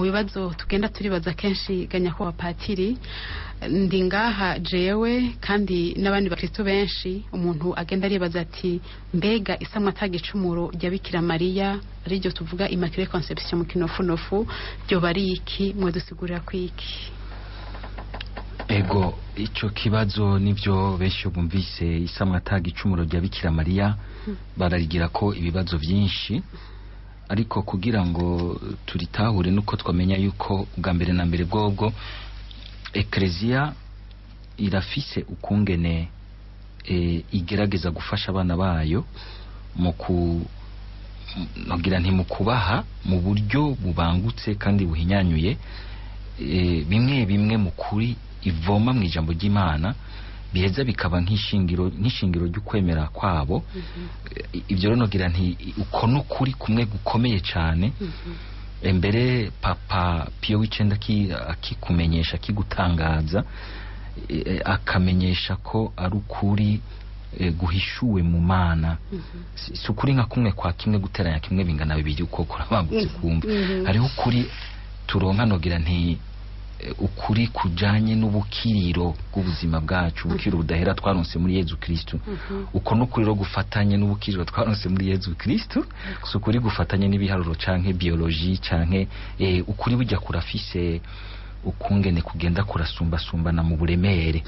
bibazo tugenda turibaza kenshi ganya ko wapatiri ndi ngaha jewe kandi n'abandi bakristo benshi umuntu agenda aribaza ati mbega isamwa tagicumuro rya Bikira Maria ariryo tuvuga Immaculée Conception mu kinofunofu ryo bari iki mwe dusigurira kwiki? Ego ico kibazo nivyo benshi bumvise isamwa tagicumuro rya Bikira Maria bararigira ko ibibazo byinshi, ariko kugira ngo turitahure nuko twamenya yuko bwa mbere na mbere bwobwo Ecclesia irafise ukungene igerageza gufasha abana bayo mu kugira nti mu kubaha mu buryo bubangutse kandi buhinyanyuye bimwe bimwe mu kuri ivoma mu ijambo ry'Imana biheza bikaba nk'ishingiro ry'ukwemera kwabo. Ibyo rero nogira nti uko n'ukuri kumwe gukomeye cyane. Mbere Papa Pio w'icenda akikumenyesha kigutangaza akamenyesha ko ari ukuri guhishuwe mu Mana. Si ukuri nka kumwe kwa kimwe guteranya kimwe bingana bibiri uko kurabambutse kumva. Hariho ukuri turonka nogira nti ukuri kujanye n'ubukiriro bw'ubuzima bwacu, ubukiriro budahera twaronse muri Yezu Kristo. Uko n'ukuri ro gufatanye n'ubukiriro twaronse muri Yezu Kristo, ukuri gufatanye n'ibiharuro canke biologie canke ukuri bujya kurafise ukungene kugenda kurasumba sumbana mu buremere.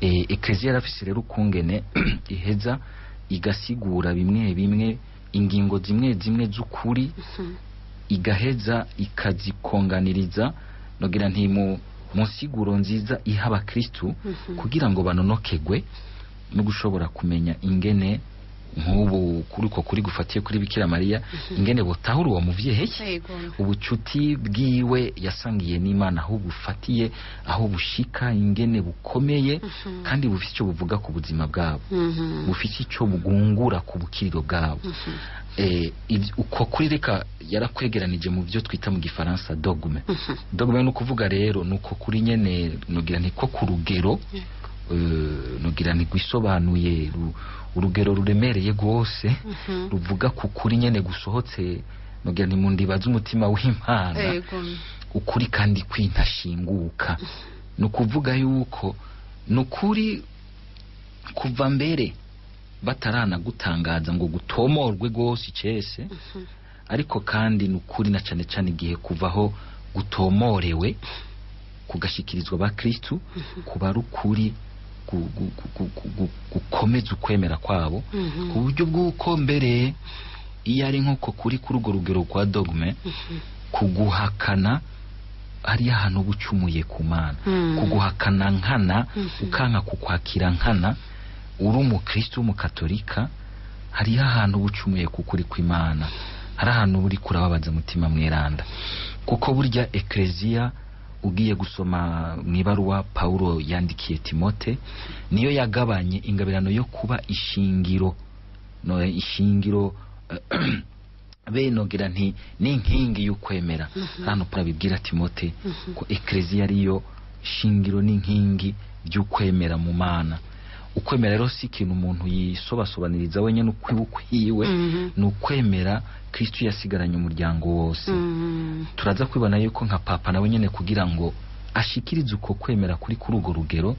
Ecclesia yarafise rero ukungene iheza igasigura bimwe bimwe ingingo zimwe zimwe z'ukuri igaheza ikazikonganiriza nogira nti mu siguro nziza iha abakristo kugira ngo banonokegwe no gushobora kumenya ingene nk'ubu kuri uko kuri gufatiye kuri Bikira Mariya ingene butahura uwo muvyeyi ubucuti bwiwe yasangiye n'Imana aho bufatiye aho bushika ingene bukomeye kandi bufite icyo buvuga ku buzima bwabo bufite icyo bugungura ku bukiriro bwabo uko kuri reka yarakwegeranije mu byo twita mu gifaransa dogme dogme no kuvuga rero nuko kuri nyene nogira niko ku rugero nogira ntigwisobanuye urugero ruremereye rwose ruvuga ku kuri nyene gusohotse nogira ni mundibaza umutima w'Imana ukuri kandi kwintashinguka no kuvuga yuko nukuri kuva mbere batarana gutangaza ngo gutomorwe gose icese ariko kandi nukuri na cane cane igihe kuvaho gutomorewe kugashikirizwa ba Kristo kuba rukuri gukomeza ukwemera kwabo ku buryo bw'uko mbere iyo ari nk'uko kuri urwo rugero rwa dogme kuguhakana ari ahantu ubucumuye ku Mana kuguhakana nkana ukanka kukwakira nkana uri umukristo w'umukatolika hari ahantu ubucumuye kukuri kw'Imana hari ahantu buri kurababaza mutima mweranda kuko burya Ecclesia ugiye gusoma mwibaruwa Paulo yandikiye Timote niyo yagabanye ingabirano yo kuba ishingiro no ishingiro benogira nti n'inkingi y'ukwemera hano parabibwira Timote ko Ecclesia ariyo shingiro n'inkingi y'ukwemera mu Mana ukwemera rero si ikintu umuntu yisobasobaniriza wenyine ukwiwe n'ukwemera Kristo yasigaranye umuryango wose turaza kwibona yuko nka papa nawe nyene kugira ngo ashikirize uko kwemera kuri urwo rugero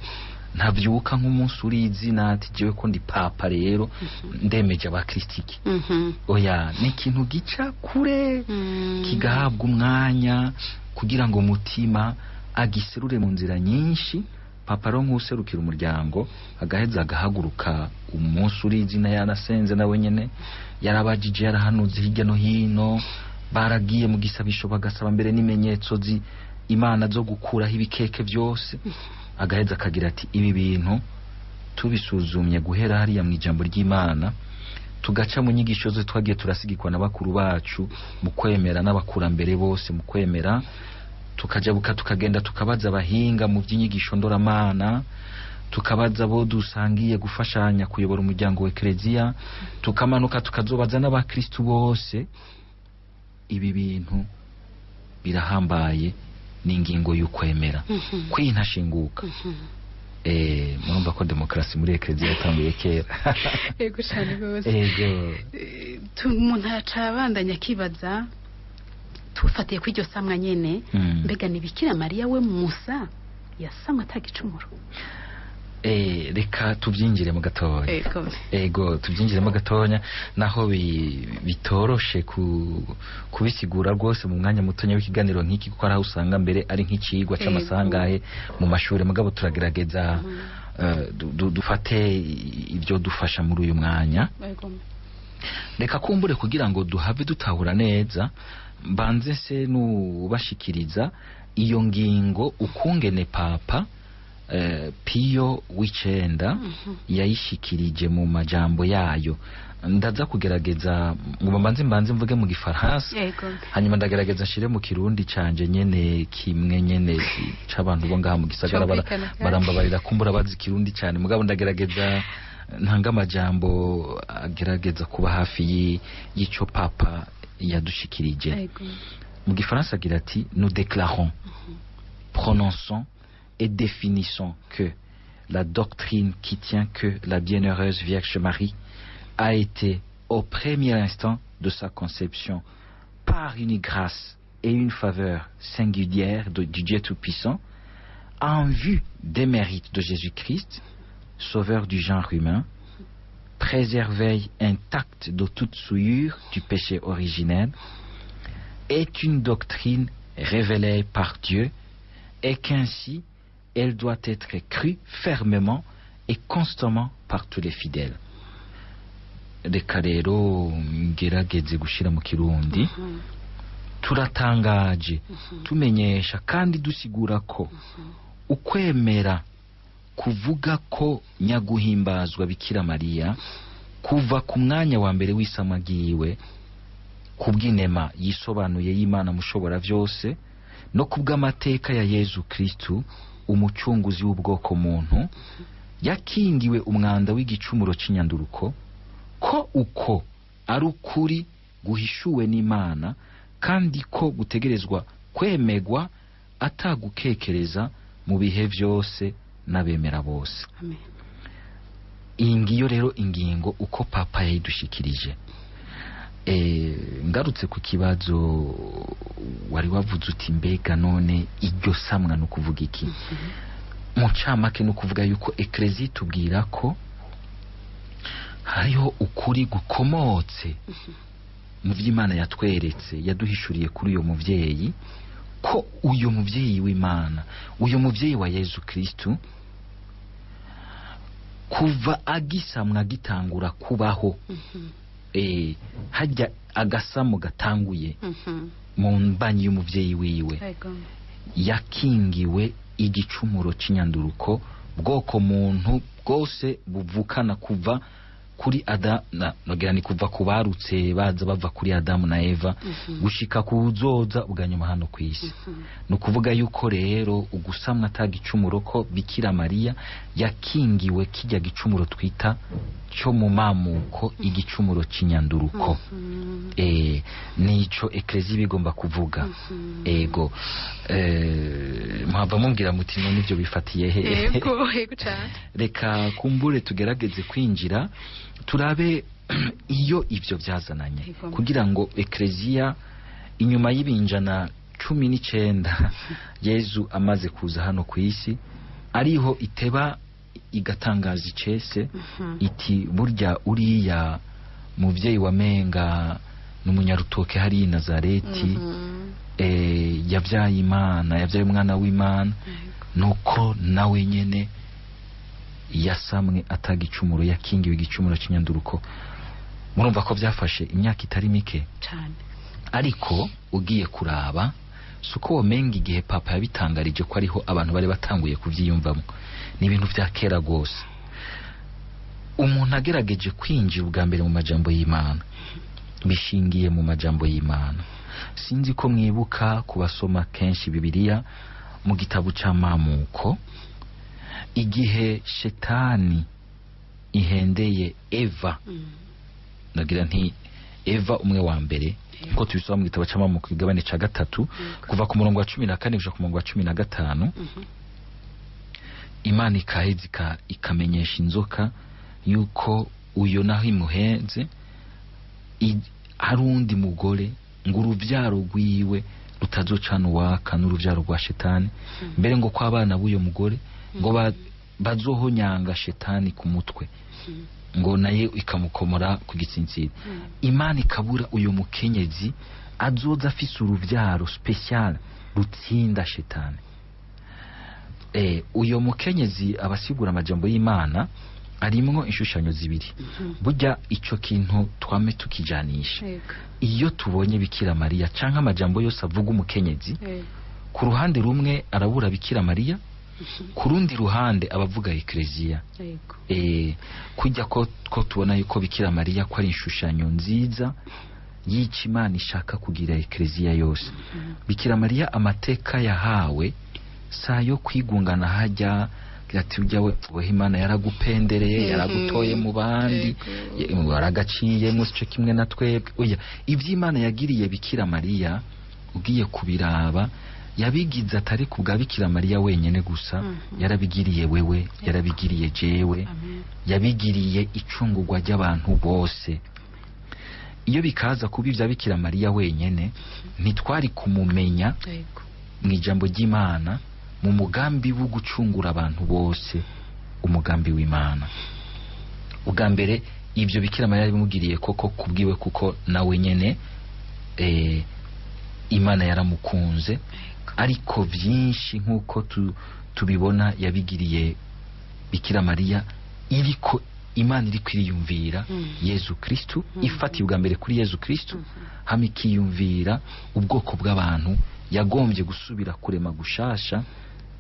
ntavyuka nk'umunsi uri izina ati jewe ko ndi papa rero ndemeje abakristiki oya ni ikintu gica kure kigahabwa umwanya kugira ngo mutima agiserure mu nzira nyinshi papa ro nk'userukira umuryango agaheza agahaguruka umunsi uri izina yanasenze nawe nyene yarabajije yarahanuze hirya no hino baragiye mu gisabisho bagasaba mbere n'imenyetso Imana zo gukuraho ibikeke byose agaheza akagira ati ibi bintu tubisuzumye guhera hariya mu ijambo ry'Imana tugaca mu nyigisho zo twagiye turasigikwa n'abakuru bacu mu kwemera n'abakurambere bose mu kwemera tukajabuka tukagenda tukabaza abahinga mu by'inyigisho ndoramana tukabaza bo dusangiye gufashanya kuyobora umuryango wa Ecclesia tukamanuka tukazobaza n'abakristo bose ibi bintu birahambaye n'ingingo y'ukwemera kwintashinguka murumva ko demokrasi muri Ecclesia yatanguye kera yego cyane gose yego umuntu acabandanya kibaza tufatiye kuri iryo samwa nyene mbega ni Bikira Mariya we Musa yasamwa atagicumuro reka tubyinjiremo gatoya ego tubyinjiremo gatoya naho bitoroshe kubisigura rwose mu mwanya mutonya w'ikiganiro nk'iki kuko ari aho usanga mbere ari nk'icigwa c'amasangahe mu mashuri mugabo turagerageza dufate ibyo dufasha muri uyu mwanya reka kumbure kugira ngo duhave dutahura neza mbanze se nubashikiriza iyo ngingo ukungene papa Pio w'icenda yayishikirije mu majambo yayo ndaza kugerageza ngo mbanze mvuge mu gifaransa hanyuma ndagerageza nshire mu kirundi canje nyene kimwe nyene c'abantu bo ngaha mu gisagara barambabarira kumbura bazi kirundi cyane mugabo ndagerageza ntanga amajambo agerageza kuba hafi y'ico papa yadushikirije mu gifaransa agira ati nous déclarons prononçons et définissons que la doctrine qui tient que la bienheureuse Vierge Marie a été au premier instant de sa conception par une grâce et une faveur singulière du Dieu Tout-Puissant en vue des mérites de Jésus-Christ, sauveur du genre humain, préservée intacte de toute souillure du péché originel, est une doctrine révélée par Dieu et qu'ainsi elle doit être crue fermement et constamment par tous les fidèles. Reka rero ngerageze gushira mu kirundi turatangaje tumenyesha kandi dusigura ko ukwemera kuvuga ko nyaguhimbazwa Bikira Mariya kuva ku mwanya wa mbere w'isamwa ryiwe, kubw'inema yisobanuye y'Imana mushobora byose, no kubw'amateka ya Yezu Kristu umucunguzi w'ubwoko muntu, yakingiwe umwanda w'igicumuro c'inyanduruko, ko uko ari ukuri guhishuwe n'Imana, kandi ko gutegerezwa kwemegwa atagukekereza mu bihe byose n'abemera bose. Amen. Iyi ngiyo rero ingingo uko papa yayidushikirije. Ngarutse ku kibazo wari wavuze uti mbega none iryo samwa no kuvuga iki? Mu camake no kuvuga yuko eklezia tubwira ko hariho ukuri gukomotse mu vy'Imana yatweretse, yaduhishuriye kuri uyo muvyeyi, ko uyo muvyeyi w'Imana, uyo muvyeyi wa Yezu Kristu, kuva agisamwa gitangura kubaho, hajya agasamo gatanguye mu mbanyi y'umuvyeyi wiwe, yakingiwe igicumuro c'inyanduruko bwoko muntu bwose buvukana kuva kuri Adamu, kuva ku barutse baza bava kuri Adamu na Eva gushika kuzoza uganyuma hano kwisi. No kuvuga yuko rero ugusamwa atagicumuro ko Bikira Mariya yakingiwe kijya gicumuro twita cyo mu mamuko, igicumuro c'inyanduruko. Nico eklezia bigomba kuvuga. Ego mwaba mumbwira muti none ivyo bifatiye he? Ego cyane. Reka kumbure tugerageze kwinjira turabe iyo ivyo byazananye, kugira ngo eklezia inyuma y'ibinjana 19 Yezu amaze kuza hano ku isi, ariho iteba igatangaza icese iti burya uriya muvyeyi wa menga n'umunyarutoke hari i Nazareti, yavyaye Imana, yavyaye umwana w'Imana, nuko nawe nyene yasamwe atagicumuro, yakingiwe igicumuro c'inyanduruko. Murumva ko byafashe imyaka itari mike cyane, ariko ugiye kuraba suko womenga igihe papa yabitangarije ko ariho abantu bari batanguye kuvyiyumvamo, ni ibintu vya kera gose. Umuntu agerageje kwinjira ubwa mbere mu majambo y'Imana, bishingiye mu majambo y'Imana. Sinzi ko mwibuka kubasoma kenshi Bibiliya mu gitabo c'amamuko, igihe shetani ihendeye Eva, nagira nti Eva umwe wa mbere, ko tubisoma mu gitabo c'amamuko igabane ca 3 kuva ku murongo wa 14 kuja ku murongo wa 15. Imana ikahezika ikamenyesha inzoka yuko uyo naho imuhenze hari undi mugore, ngo uruvyaro rwiwe rutazocana uwaka n'uruvyaro rwa shetani, mbere ngo kwa abana b'uyo mugore ngo bazohonyanga shetani ku mutwe, ngo naye ikamukomora ku gitsintsiri. Imana ikabura uyo mukenyezi azoza afise uruvyaro special rutsinda shetani. Uyo mukenyezi abasigura amajambo y'Imana arimwo inshushanyo zibiri. Burya ico kintu twame tukijanisha. Iyo tubonye Bikira Mariya canke amajambo yose avuga umukenyezi, ku ruhande rumwe arabura Bikira Mariya, ku rundi ruhande abavuga eklezia. Kujya ko tubona yuko Bikira Mariya ko ari inshushanyo nziza yica Imana ishaka kugira eklezia yose. Bikira Mariya amateka yahawe sayo kwigungana hajya ati ujyawe Imana yaragupendereye, yaragutoye mu bandi, yaragaciye musco kimwe na twebwe. Oya, ivy'Imana yagiriye Bikira Mariya ugiye kubiraba, yabigize atari kubwa Bikira Mariya wenyene gusa, yarabigiriye wewe, yarabigiriye jewe, yabigiriye icungurwa ry'abantu bose. Iyo bikaza kuba ivya Bikira Mariya wenyene, ntitwari kumumenya mu ijambo ry'Imana, mu mugambi wo gucungura abantu bose, umugambi w'Imana. Ubwa mbere ibyo Bikira Mariya bimugiriye koko kubwiwe, kuko nawe nyene Imana yaramukunze, ariko byinshi nkuko tubibona yabigiriye Bikira Mariya iriko Imana iri kwiyumvira Yezu Kristu, ifatiye ubwa mbere kuri Yezu Kristu, hamwe ikiyumvira ubwoko bw'abantu yagombye gusubira kurema gushasha,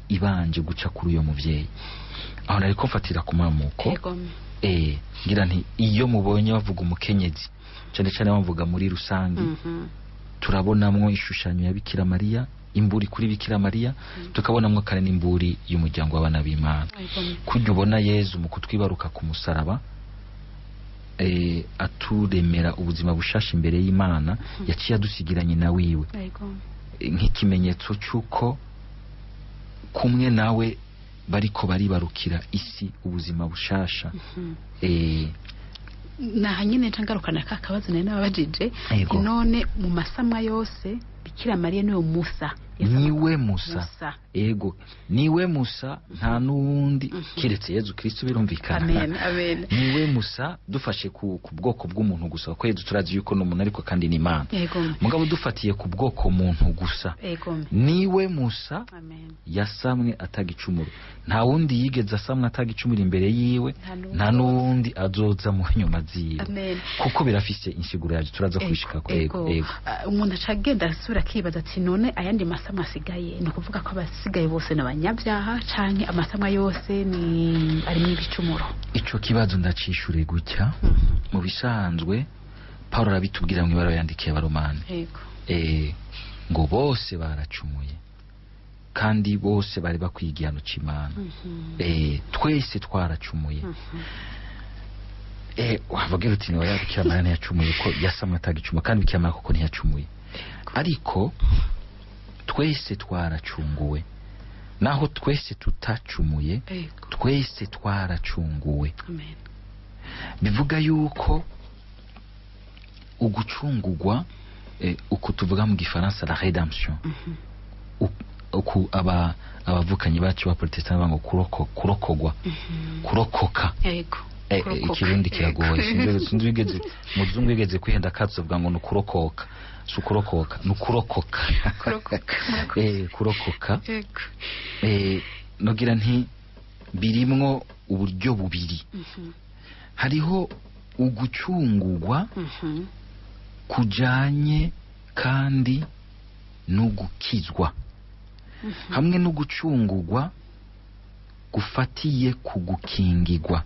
ibanje guca kuri uyo muvyeyi. Aho nariko mfatira ku mamuko ngira nti iyo mubonye bavuga umukenyezi cyane cyane bavuga muri rusange turabonamwo ishushanyo ya Bikira Mariya, imburi kuri Bikira Mariya, tukabonamwo kare n'imburi y'umuryango w'abana b'Imana. Kujya ubona Yezu mu kutwibaruka ku musaraba aturemera ubuzima bushasha imbere y'Imana, yaciye adusigiranye na wiwe nk'ikimenyetso cy'uko kumwe nawe bariko baribarukira isi ubuzima bushasha. Naha nyine ncangarukana ka kabazo nari nababajije, none mu masamwa yose Bikira Mariya niwe Musa, niwe Musa. Ego niwe Musa, nta nundi kiretse Yezu Kristo, birumvikana. Amen, amen. Niwe Musa dufashe ku bwoko bw'umuntu gusa, ko Yezu turazi yuko n'umuntu ariko kandi ni Imana. Mugabo dufatiye ku bwoko muntu gusa, niwe Musa. Amen. Yasamwe atagicumuro, nta wundi yigeze asamwe atagicumuro imbere yiwe, nta nundi azoza mu nyuma ziwe, kuko birafise insiguro yaje turaza kwishika ko. Ego umuntu acagenda asura kibaza ati none ayandi masamwa asigaye ni kuvuga ko abasigaye bose n'abanyabyaha canke amasamwa yose ni ari mu bicumuro? Ico kibazo ndacishure gutya. Mu bisanzwe Paulo arabitubwira mu ibaro yandikiye abaromani, ngo bose baracumuye kandi bose bari bakwiye igihano c'Imana. Twese twaracumuye. Wavugira uti niwe Bikira Mariya ntiyacumuye ko yasamwe atagicuma, kandi Bikira Mariya koko ntiyacumuye, ariko twese twaracunguwe. Naho twese tutacumuye, twese twaracunguwe. Bivuga yuko ugucungurwa, uku tuvuga mu Gifaransa la rédemption, uku abavukanyi bacu ba Protestant bango kurokogwa, kurokoka. Ikirundi kiragoye, sinzi wigeze muzungu wigeze kwihenda katsovuga ngo nukurokoka, sukurokoka nukurokoka. Kurokoka. Nogira nti birimwo uburyo bubiri. Hariho ugucungurwa kujanye kandi n'ugukizwa, hamwe n'ugucungurwa gufatiye kugukingirwa.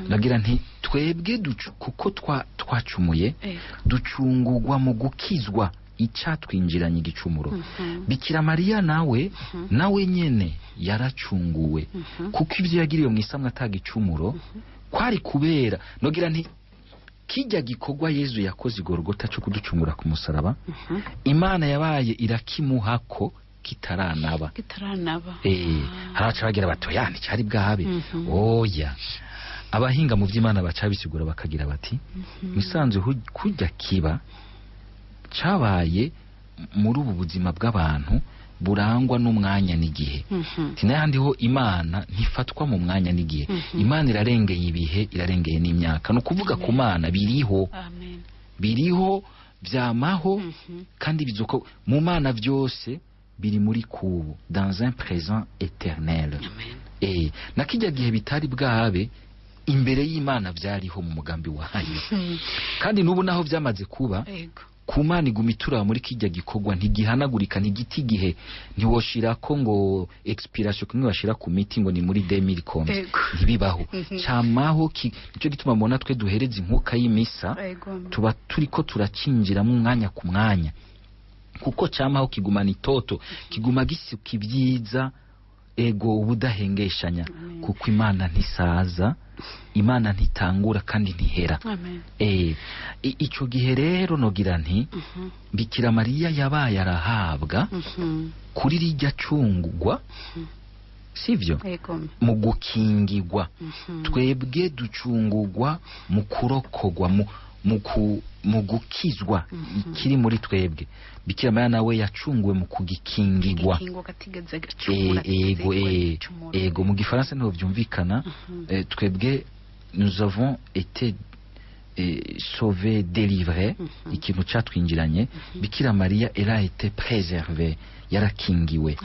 Nagira nti twebwe kuko twacumuye ducungurwa mu gukizwa icatwinjiranye igicumuro. Bikira Mariya nawe nyene yaracunguwe, kuko ivyo yagiriwe mu isamwa atagicumuro kwari kubera, nogira nti kijya gikorwa Yezu yakoze Golgota cyo kuducungura ku musaraba, Imana yabaye irakimuhako kitaranaba. Haraca bagira bato yani cyari bwabe. Oya, abahinga mu vy'Imana bacabisigura bakagira bati misanzwe kujya kiba cabaye muri ubu buzima bw'abantu burangwa n'umwanya n'igihe. Tinayandi ho Imana ntifatwa mu mwanya n'igihe. Imana irarengeye ibihe, irarengeye n'imyaka. No kuvuga ku Mana biriho. Biriho vyamaho kandi bizoko mu Mana vyose biri muri kubu, dans un présent éternel. Nakijya gihe bitari bwabe imbere y'Imana vyariho mu mugambi wayo. Kandi nubu naho vyamaze kuba, ku Mana iguma ituraba muri kijya gikorwa, ntigihanagurika, ntigiti gihe, ntiwoshira ko ngo expiration kumwe bashira ku miti ngo ni muri 2010, ntibibaho. Cyamaho nicyo gituma mubona twe duhereza inkuka y'imisa, tuba turiko turacinjira mu mwanya ku mwanya, kuko cyamaho kigumana itoto, kiguma gisuka ibyiza, ubudahengeshanya. Kuko Imana ntisaza, Imana ntitangura kandi ntihera. Ico gihe rero nogira nti Bikira Mariya yabaye arahabwa kuri rijya cungurwa, sivyo, mu gukingirwa. Twebwe ducungurwa mu kurokogwa, mu gukizwa ikiri muri twebwe. Bikira Mariya nawe yacunguwe mu kugikingirwa. Ego mu Gifaransa niho vyumvikana. Twebwe nous avons été sauvés, délivrés, ikintu catwinjiranye. Bikira Mariya elle a été préservée, yarakingiwe.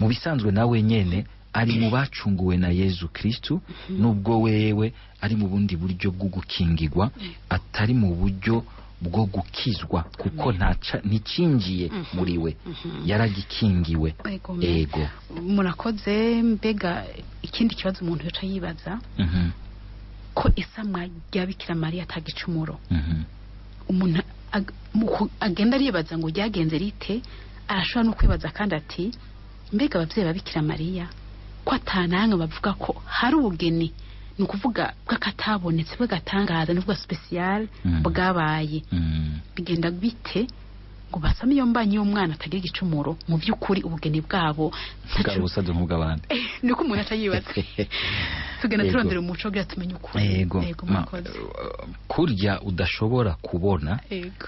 Mu bisanzwe nawe nyene ari mu bacunguwe na Yezu Kristo, nubwo wewe ari mu bundi buryo bwo gukingirwa, atari mu buryo bwo gukizwa, kuko nticinjiye muri we, yaragikingiwe. Murakoze. Mbega ikindi kibazo umuntu yaca yibaza, isamwa rya Bikira Mariya atagicumuro Mhm. umuntu agenda aribaza ngo ryagenze rite, arashobora no kwibaza kandi ati mbega ababyeyi ba Bikira Mariya ko atananga bavuga ko hari ubugeni, ni ukuvuga bw'akatabonetse bw'agatangaza n'ubwa special bwabaye, bigenda bite ngo basame iyo mbanyi y'umwana atagira igicumuro? Mu by'ukuri ubugeni bwabo bwari busaze nk'ubw'abandi. niko umuntu atayibaza. Tugenda turondera umuco kugira tumenye ukuri. Yego, murakoze. kurya udashobora kubona Yego.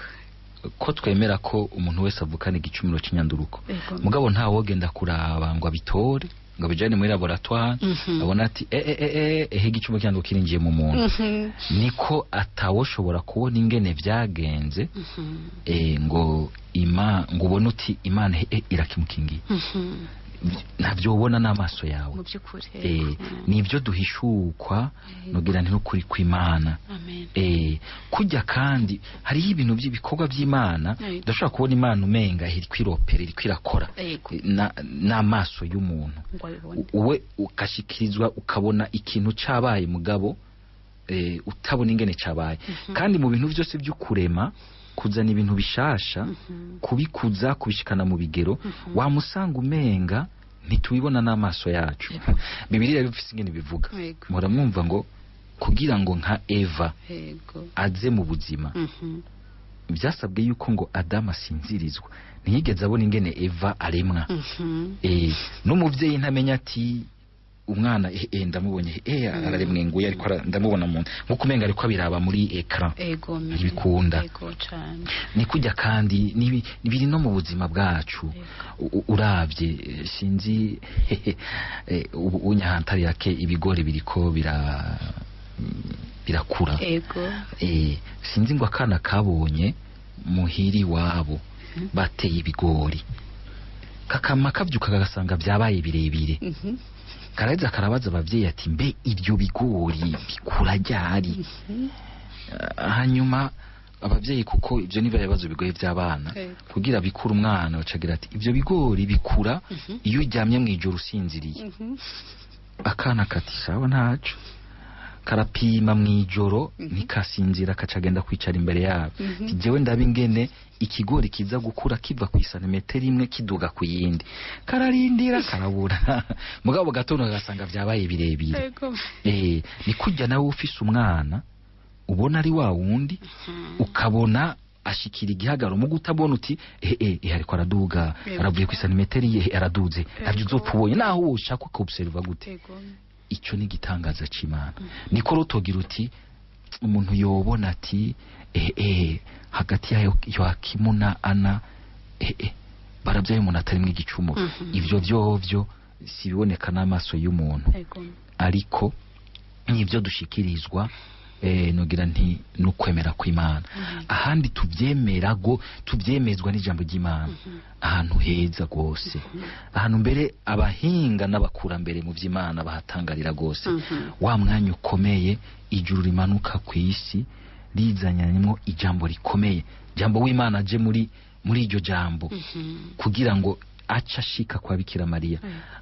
ko twemera ko umuntu wese avukana igicumuro cy'inyanduruko, Yego. mugabo nta wogenda kuraba ngo abitore ngo bijane muri laboratoire abona ati igicumuro cy'inyanduruko kirinjiye mu muntu. Niko atawoshobora kubona ingene vyagenze ngo ngo ubone uti Imana irakimukingiye. Ntabyo ubona n'amaso yawe. Mu by'ukuri. Nibyo duhishukwa nogira nti n'ukuri kw'Imana. Kujya kandi hariho ibintu by'ibikorwa by'Imana ndashobora kubona Imana umenga iri kwiropera iri kwirakora n'amaso y'umuntu, uwe ukashikirizwa ukabona ikintu cabaye mugabo utabona ingene cabaye. Kandi mu bintu byose by'ukurema kuzana ibintu bishasha, kubikuza kubishikana mu bigero, wamusanga umenga ntitubibona n'amaso yacu. Bibiliya bifise ingene bivuga, muramwumva ngo kugira ngo nka Eva aze mu buzima byasabwe yuko ngo Adamu asinzirizwa. Ntiyigeze abona ingene Eva aremwa. N'umuvyeyi ntamenya ati umwana ndamubonye araremwe nguye ariko ndamubona mu nkuko umenga ariko abiraba muri ecran. Ntibikunda. Ni kujya kandi biri no mu buzima bwacu. Uravye sinzi unyahantari yake ibigori biriko birakura. Sinzi ngo akana kabonye muhiri wabo bateye ibigori kakama kavyuka kagasanga byabaye birebire. Karaheza karabaza abavyeyi ati mbe ibyo bigori bikura ryari? Hanyuma abavyeyi kuko ibyo niba yabazo bigoye by'abana kugira bikura umwana bacagira ati ibyo bigori bikura iyo uryamye mu ijoro usinziriye. Akana kati sawa ntaco, karapima mu ijoro nikasinzira kacagenda kwicara imbere yabo. Jewe ndabingene ikigori kiza gukura kiva ku santimetero imwe kiduga ku yindi, kararindira karabura mugabo gatono gasanga vyabaye birebire. Ni kujya nawe ufise umwana ubona ari wa wundi ukabona ashikira igihagaro mu gutabona uti ariko araduga aravuye ku santimetero ye araduze ntabyo uzopfa ubonye naho ushaka ko observa gute. Icyo ni gitangaza c'Imana. Niko rotogira uti umuntu yobona ati hagati ya Yoakimu na Ana barabyaye umuntu atari mu igicumuro. Ivyo vyovyo sibiboneka n'amaso y'umuntu, ariko nivyo dushikirizwa nogira nti nukwemera kw'Imana. Ahandi tuvyemezwa n'ijambo ry'Imana ahantu heza gose, ahantu mbere abahinga n'abakurambere mu vy'Imana bahatangarira gose. Wa mwanya ukomeye ijuru rimanuka ku isi rizanyanyemo ijambo rikomeye, jambo w'Imana aje muri iryo jambo kugira ngo aca ashika kwa Bikira Mariya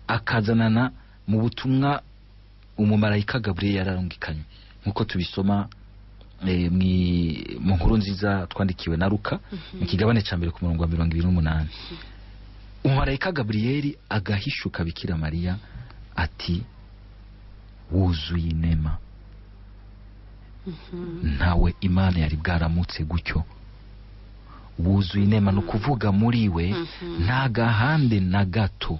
akazanana mu butumwa umumarayika Gabriel yararungikanye nkuko tubisoma mu nkuru nziza twandikiwe na Luka mu kigabane ca mbere ku murongo wa 28. Umumarayika Gabriel agahishuka Bikira Mariya ati wuzuye inema, ntawe Imana yari bwaramutse gutyo. Wuzuye inema no kuvuga muri we nta gahande na gato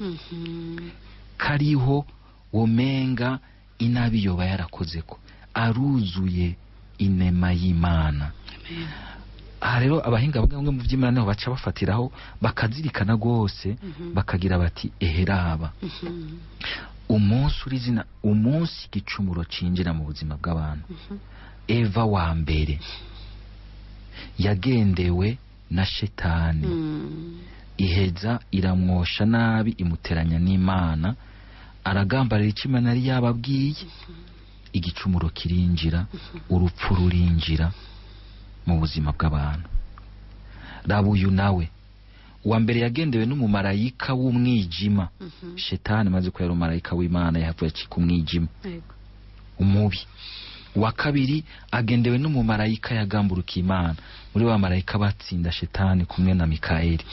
kariho womenga inabi yoba yarakozeko, aruzuye inema y'Imana. Rero abahinga bamwe mu vy'Imana niho baca bafatiraho bakazirikana gose bakagira bati eheraba umunsi urizina umunsi igicumuro cinjira mu buzima bw'abantu. Eva wa mbere yagendewe na shetani, iheza iramwosha nabi imuteranya n'Imana, aragambarira icyo Imana yari yababwiye. Igicumuro kirinjira, urupfu rurinjira mu buzima bw'abantu. Raba uyu nawe wa mbere yagendewe n'umumarayika w'umwijima. Shetani maze ko yari umumarayika w'Imana yavuye acika umwijima umubi. wa kabiri agendewe n'umumarayika yagamburukiye Imana muri ba marayika batsinda shetani kumwe na Mikayeli.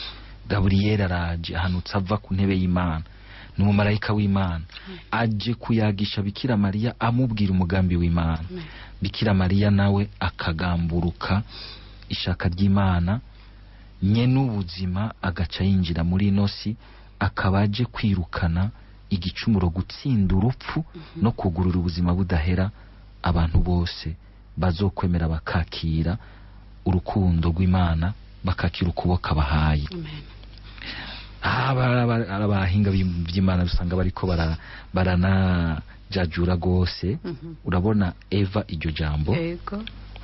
Gaburiyeli araje ahanutse ava ku ntebe y'Imana, n'umumarayika w'Imana aje kuyagisha Bikira Mariya amubwira umugambi w'Imana. Bikira Mariya nawe akagamburuka ishaka ry'Imana nye n'ubuzima, agaca yinjira muri inosi, akabaje kwirukana igicumuro, gutsinda urupfu no kugurura ubuzima budahera abantu bose bazokwemera bakakira urukundo rw'Imana, bakakira ukuboko abahaye. Abahinga by'Imana usanga bariko baranajajura gose. Urabona Eva, iryo jambo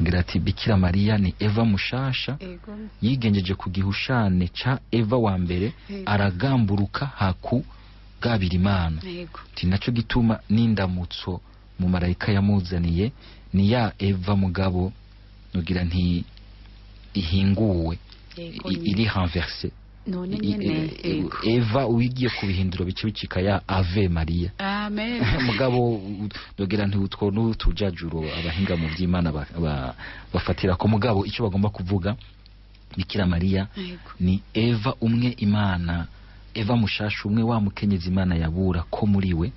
ngira ati Bikira Mariya ni Eva mushasha, yigenjeje ku gihushane ca Eva wa mbere, aragamburuka haku gabira Imana. Ti naco gituma n'indamutso mu marayika yamuzaniye ni ya Eva mugabo nugira nti ihinguwe, iri renverse. None nyene Eva uwigiye kubihindura bice bicika ya Ave Maria. Amen. Mugabo nugira nti utwo n'utujajuro abahinga mu by'Imana bafatira ko mugabo icyo bagomba kuvuga Bikira Mariya ni Eva umwe Imana, Eva mushasha umwe, wa mukenyezi Imana yabura ko muri we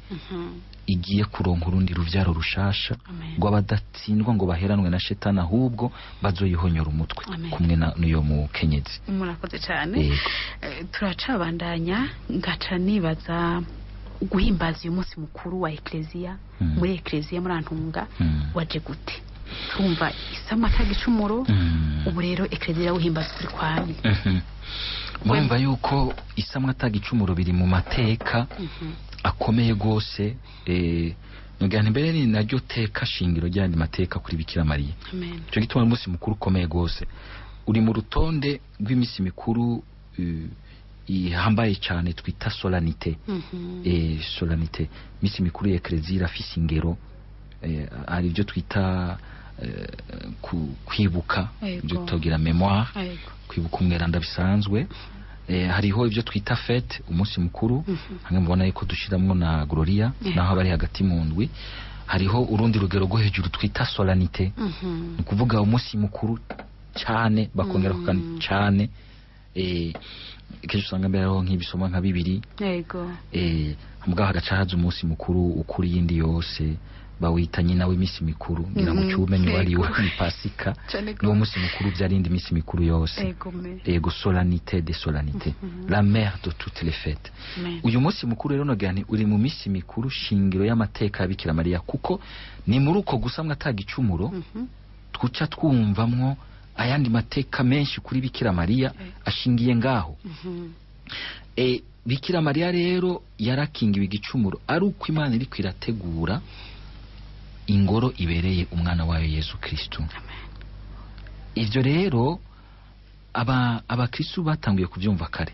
igiye kuronka urundi ruvyaro rushasha ngo abadatsindwa ngo baheranwe na shetani, ahubwo bazoyihonyora umutwe kumwe n'uyo mukenyezi. Murakoze cyane. Turacabandanya ngaca nibaza guhimbaza uyu munsi mukuru wa Ecclesia. Muri Ecclesia muri Antunga waje gute? Tumva isama cy'igicumuro, ubu rero Ecclesia uhimbaza kuri kwani. Mwumva yuko isamwa atagicumuro biri mu mateka akomeye gose. Nugana imbere ni naryo teka shingiro ryandi mateka kuri Bikira Mariya. Amen. Cyo gituma umunsi mukuru ukomeye gose, uri mu rutonde rw'imisi mikuru ihambaye cyane twita solanite. Solanite misi mikuru ya Ecclesia irafise ingero, ari byo twita kwibuka, byo tugira memoire, kwibuka umweranda bisanzwe. Hariho ibyo twita fete, umunsi mukuru, hamwe mubona yuko dushiramwo na Gloria naho bari hagati mu ndwi. Hariho urundi rugero rwo hejuru twita solanite, ukuvuga umunsi mukuru cyane, bakongera kandi cyane. Kenshi usanga mbere aho nk'ibisoma nka bibiri. Yego. Mugabo hagaca haza umunsi mukuru ukuri yindi yose bawita nyina w'imisi mikuru, ngira mu cyumenyo bari wa Pasika, no munsi mukuru byarindi imisi mikuru yose. Ego solanite de solanite, la mère de toutes les fêtes. Uyu munsi mukuru rero nogani uri mu misi mikuru shingiro y'amateka ya Bikira Mariya, kuko ni muri uko gusamwa atagicumuro twuca twumvamwo ayandi mateka menshi kuri Bikira Mariya ashingiye ngaho. Bikira Mariya rero yarakingiwe igicumuro ari uko Imana iri kwirategura ingoro ibereye umwana wayo Yesu Kristo. Ivyo rero abakristo batanguye kuvyumva kare.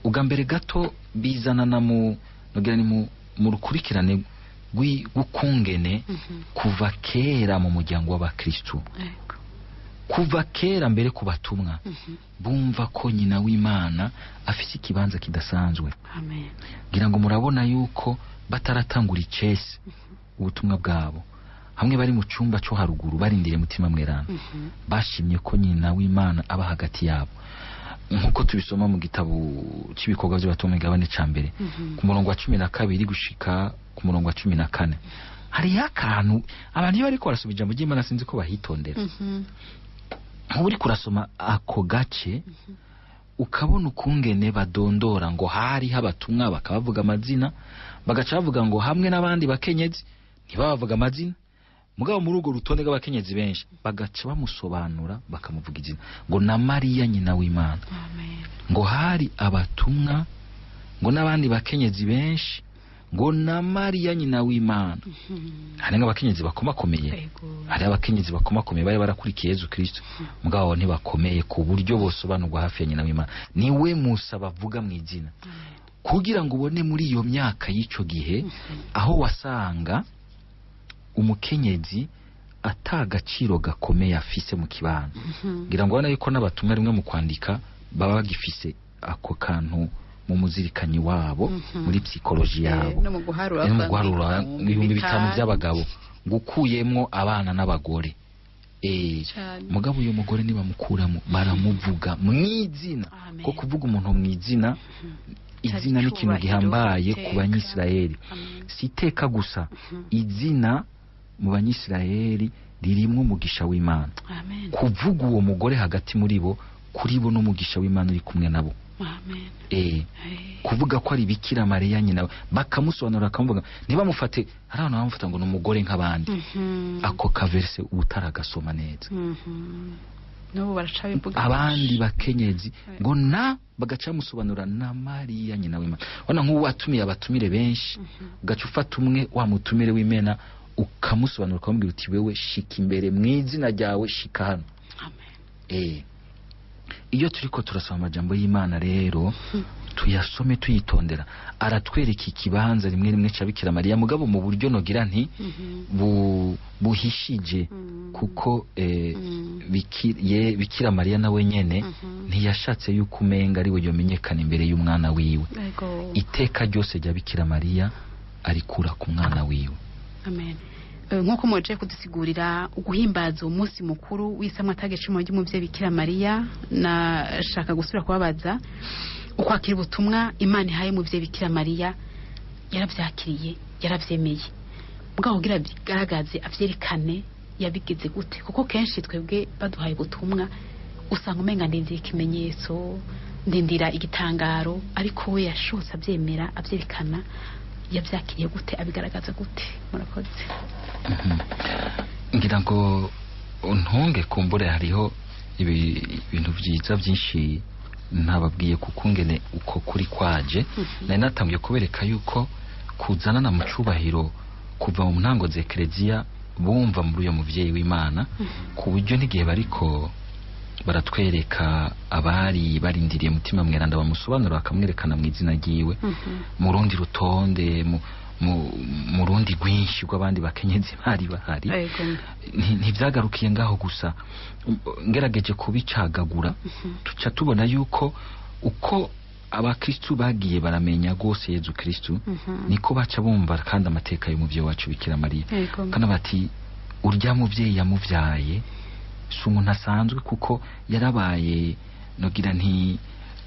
Ugambere gato bizanana mu rukurikirane rw'ukungene kuva kera mu muryango w'abakristo. Kuva kera mbere ku batumwa bumva ko nyina w'Imana afise ikibanza kidasanzwe. Amen. Gira ngo murabona yuko bataratangura icese ubutumwa bwabo, hamwe bari mu cyumba cyo haruguru barindiriye mutima mwerana, bashimye ko nyina w'Imana aba hagati yabo, nkuko tubisoma mu gitabo cy'ibikorwa by'abatumwa igabane ca mbere ku murongo wa 12 gushika ku murongo wa 14. Hari akantu abantu iyo bariko barasoma ijambo ry'Imana sinzi ko bahitondera. Uri kurasoma ako gace ukabona ukungene badondora ngo hari habatumwa, bakabavuga amazina, bagaca bavuga ngo hamwe n'abandi bakenyezi ntibavuga amazina, mugabo muri urwo rutonde rw'abakenyezi benshi bagaca bamusobanura bakamuvuga izina ngo na Mariya nyina w'Imana. Amen. Ngo hari abatumwa, ngo n'abandi bakenyezi benshi, ngo na Mariya nyina w'Imana. Hari n'abakenyezi bakomakomeye, hari abakenyezi bakomakomeye bari barakurikiye Yesu Kristo, mugabo ntibakomeye ku buryo bosobanurwa hafi ya nyina w'Imana. Niwe Musa bavuga mu izina, kugira ngo ubone muri iyo myaka y'ico gihe aho wasanga umukenyezi atagaciro gakomeye afise mu kibano. Ngira ngo bana yuko n'abatumwa rimwe mu kwandika baba bagifise ako kantu mu muzirikanyi wabo muri psychology yabo no mu guharura 5,000 by'abagabo gukuyemwo abana n'abagore mugabo uyo mugore niba mukuramo baramuvuga mwizina ko kuvuga umuntu mwizina izina ni ikintu gihambaye ku banyisirayeli siteka gusa izina mu banyisirayeli ririmwo umugisha w'Imana kuvuga uwo mugore hagati muri bo kuri bo n'umugisha w'Imana uri kumwe nabo kuvuga ko ari Bikira Mariya nyina bakamusobanura akamuvuga ntibamufate hari abantu bamufata ngo n'umugore nk'abandi ako kaverse utaragasoma neza no baracabivuga abandi bakenyezi ngo bagaca musobanura na Mariya nyina w'Imana wana nk'uwo watumiye abatumire benshi ugaca ufata umwe wamutumire w'Imena ukamusobanura ukamubwira uti wewe shika imbere mw'izina ryawe shika hano iyo turiko turasoma amajambo y'Imana rero tuyasome tuyitondera aratwereka ikibanza rimwe ca Bikira Mariya mugabo mu buryo nogira nti buhishije kuko Bikira Mariya nawe nyene ntiyashatse yuko umenga ari we yomenyekana imbere y'umwana wiwe iteka ryose rya Bikira Mariya arikura ku mwana wiwe. Amen. Nkuko muje kudusigurira uguhimbaza umunsi mukuru w'isamwa tagecimo ry'umuvye Bikira Mariya na shaka gusubira kubabaza ukwakira ubutumwa Imana ihaye mu vye Bikira Mariya yaravyakiriye yaravyemeye mugabo kugira bigaragaze avyerekane yabigize gute kuko kenshi twebwe baduhaye ubutumwa usanga umenga ndindira ikimenyetso ndindira igitangaro ariko we yashotse avyemera avyerekana yavyakiriye gute abigaragaza gute murakoze. Ngira ngo untunge kumbure hariho ibintu byiza byinshi ntababwiye kukungene uko kuri kwaje nari natangiye kubereka yuko kuzanana mu cubahiro kuva mu ntango z'Eklezia bumva muri uyo muvyeyi w'Imana ku buryo n'igihe bariko baratwereka abari barindiriye mutima mweranda bamusobanura bakamwerekana mu izina ryiwe mu rundi rutonde mu rundi rwinshi rw'abandi bakenyezi bari bahari ntibyagarukiye ngaho gusa ngerageje kubicagagura tuca tubona yuko uko abakristu bagiye baramenya gose Yezu Kristu niko baca bumva kandi amateka y'umuvyeyi wacu Bikira Mariya kana bati urya muvyeyi yamuvyaye si umuntu asanzwe kuko yarabaye nogira nti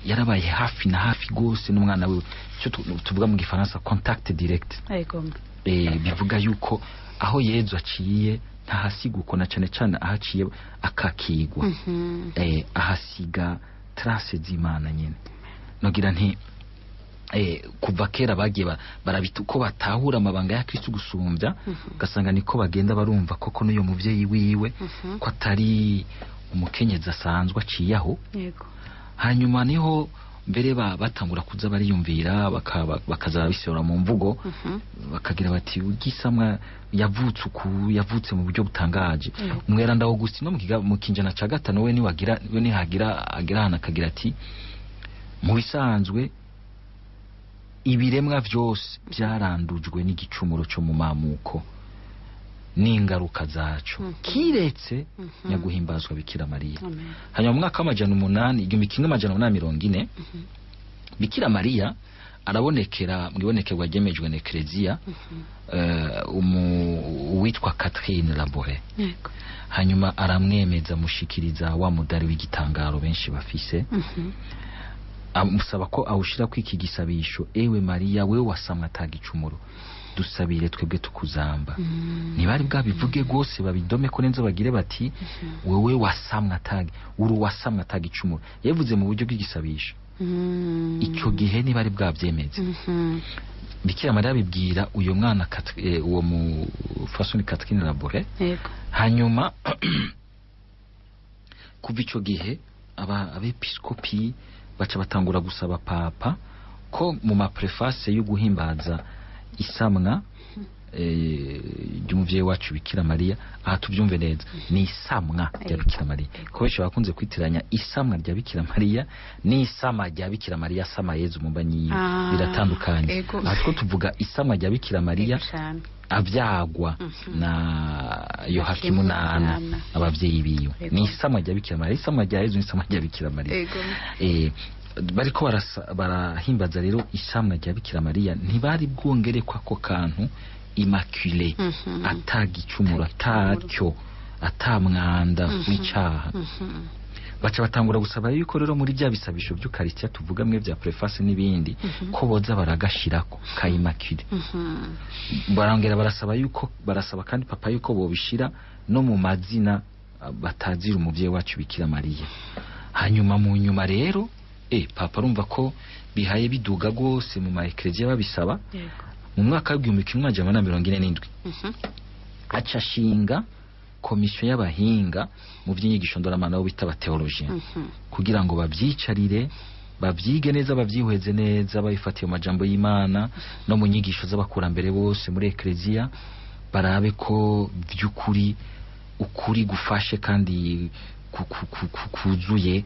yarabaye hafi na hafi gose n'umwana we cyo tuvuga mu gifaransa contact direct bivuga yuko aho Yezu aciye ntahasiguko na cane cane ahaciye akakigwa ahasiga trace z'Imana nyene nogira nti kuva kera bagiye barabituko batahura amabanga ya Kristo gusumbya gasanga niko bagenda barumva koko n'uyo muvyeyi wiwe ko atari umukenyezi asanzwe aciyaho hanyuma niho mbere batangura kuza bariyumvira bakaza bisora mu mvugo bakagira bati ugisamwa yavutse mu buryo butangaje umweranda Augustino mu kinjana ca gatano we nihagira hana akagira ati mu bisanzwe ibiremwa vyose byarandujwe n'igicumuro cyo mu mamuko n'ingaruka zacu kiretse nyaguhimbazwa Bikira Mariya. Hanyuma mu mwaka w'840 Bikira Mariya arabonekera mwibonekerwa ryemejwe na Eklezia uwitwa Catherine Labore hanyuma aramwemeza mushikiriza wa mudari w'igitangaro benshi bafise amusaba ko awushira kwiki gisabisho ewe Mariya wewe wasamwa atagicumuro dusabire twebwe tukuzamba nibari bwabivuge gose babidome ko nenzo bagire bati wewe wasamwa atagicumuro yavuze mu buryo bw'igisabisho icyo gihe nibari bwabyemeze Bikira Mariya bibwira uyo mwana uwo mu fasoni Catherine Labore hanyuma kuva ico gihe abepiskopi baca batangura gusaba papa ko mu mapreface yo guhimbaza isamwa ry'umuvyeyi wacu Bikira Mariya aha tubyumve neza ni isamwa rya Bikira Mariya kubesha bakunze kwitiranya isamwa rya Bikira Mariya ni isama rya Bikira Mariya sama Yezu mumbanyi biratandukanye atwo tuvuga isamwa rya Bikira Mariya avyagwa na Yohakimu na Ana abavyeyi biwe ni isamwa rya Bikira Mariya isamwa rya Yezu isamwa rya Bikira Mariya bariko barahimbaza rero isamwa rya Bikira Mariya ntibari bwongere kwako kantu immaculé atagicumuro atacyo atamwanda w'icaha baca batangura gusaba yuko rero muri bya bisabisho by'Ukaristiya tuvuga mwe bya preface n'ibindi ko boza baragashirako ka immaculé barangera barasaba kandi papa yuko bobishira no mu mazina batazira umuvyeyi wacu Bikira Mariya. Hanyuma mu nyuma rero papa arumva ko bihaye biduga gose mu ma ecclesia babisaba mu mwaka w'1947 aca shinga komisiyo y'abahinga mu by'inyigisho ndoramana bo bita abateologien kugira ngo babyicarire bavyige neza bavyihweze neza babifatiye amajambo y'Imana no mu nyigisho z'abakurambere bose muri ecclesia barabe ko by'ukuri ukuri gufashe kandi kuzuye.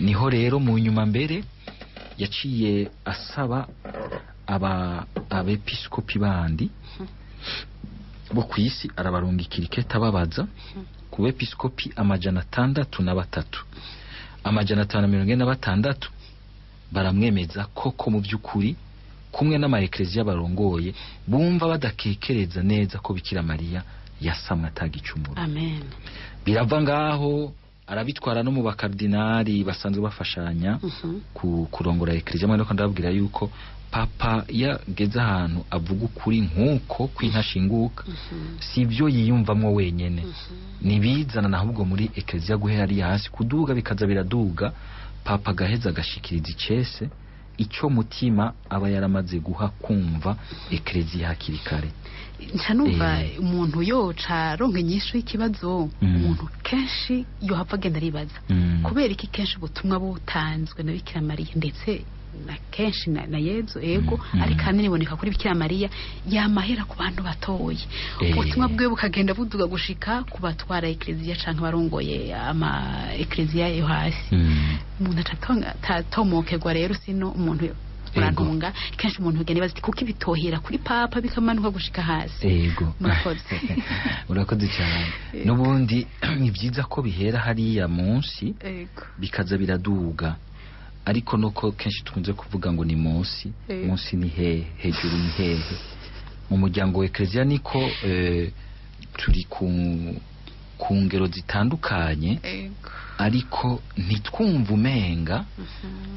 Niho rero mu nyuma mbere yaciye asaba abepiskopi bandi bo kwisi arabarungikira iketa babaza ku bepiskopi 603 546 baramwemeza koko mu by'ukuri kumwe n'ama ecclesia barongoye bumva badakekereza neza ko Bikira Mariya yasamwa atagicumuro. Amen. Birava ngaho arabitwara no mu bakardinali basanzwe bafashanya kurongora ecclesia mwe no ndababwira yuko papa yageze ahantu avuga ukuri nkuko kwintashinguka sivyo yiyumvamwo wenyene nibizana ahubwo muri ecclesia guhera ari hasi kuduga bikaza biraduga papa gaheza agashikiriza icese icyo mutima aba yaramaze guha kumva ecclesia hakiri kare. Ncanumva umuntu yoca ronke nyisho y'ikibazo umuntu kenshi yo hava agenda ribaza kubera iki kenshi ubutumwa butanzwe na Bikira Mariya ndetse na kenshi na Yezu ego ariko kandi niboneka kuri Bikira Mariya yamahera ku bantu batoye ubutumwa bwe bukagenda buduga gushika ku batwara ecclesia canke barongoye ama ecclesia yo hasi umuntu atatomokerwa rero sino umuntu urantunga kenshi umuntu ugenda bazi kuko ibitohera kuri papa bikamanuka gushika hasi. Ego murakoze urakoze cyane n'ubundi ni byiza ko bihera hariya munsi bikaza biraduga ariko nuko kenshi tukunze kuvuga ngo ni munsi ni hejuru ni hehe mu muryango wa ecclesia niko turi ku ngero zitandukanye ariko ntitwumva umenga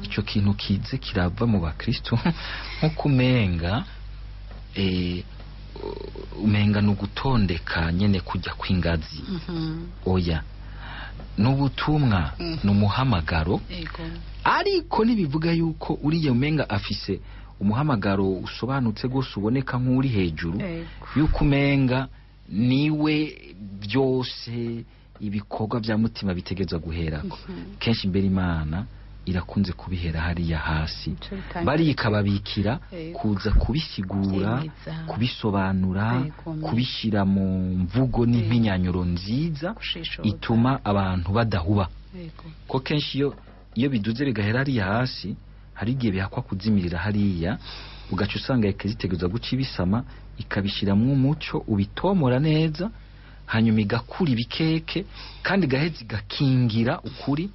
icyo kintu kize kirava mu bakristo nko kumenga umenga no gutondeka nyene kujya kwingazi oya n'ubutumwa n'umuhamagaro ariko nibivuga yuko uriye umenga afise umuhamagaro usobanutse gose uboneka nk'uri hejuru yuko umenga niwe byose ibikorwa bya mutima bitegeza guherako kenshi imbere Imana irakunze kubihera hariya hasi bari ikababikira kuza kubisigura kubisobanura kubishira mu mvugo n'impinyanyo nziza ituma abantu badahuba ko kenshi iyo biduze bigahera hariya hasi hari igihe bihakwa kuzimirira hariya ugaca usanga ikizitegeza guca ibisama ikabishiramwo umuco ubitomora neza hanyuma igakura ibikeke kandi gahezi gakingira ukuri